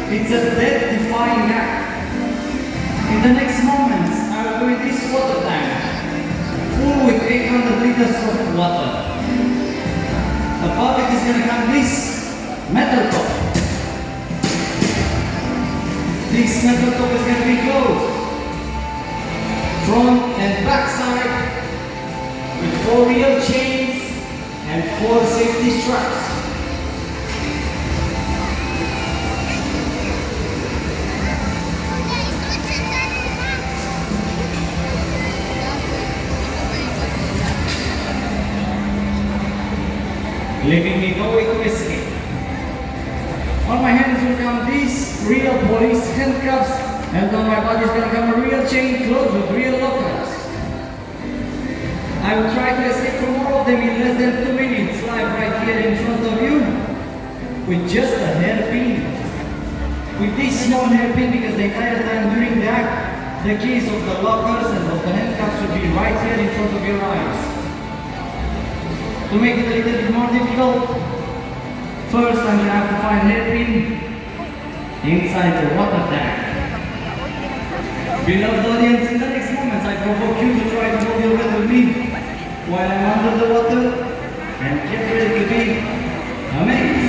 It's a death-defying act. In the next moments, I will do this water tank, full with 800 liters of water. Above it is going to come this metal top. This metal top is going to be closed, front and back side, with 4 real chains and 4 safety straps. Leaving me no way to escape. On my hands will come these real police handcuffs, and on my body is going to come a real chain closed with real lockers. I will try to escape from all of them in less than 2 minutes, live right here in front of you, with just a hairpin. With this small hairpin, because the entire time during the act, the keys of the lockers and of the handcuffs will be right here in front of your eyes. To make it a little bit more difficult, first I'm going to have to find hairpin inside the water tank. Beloved audience, in the next moments I provoke you to try to hold your breath with me while I'm under the water, and get ready to be amazed.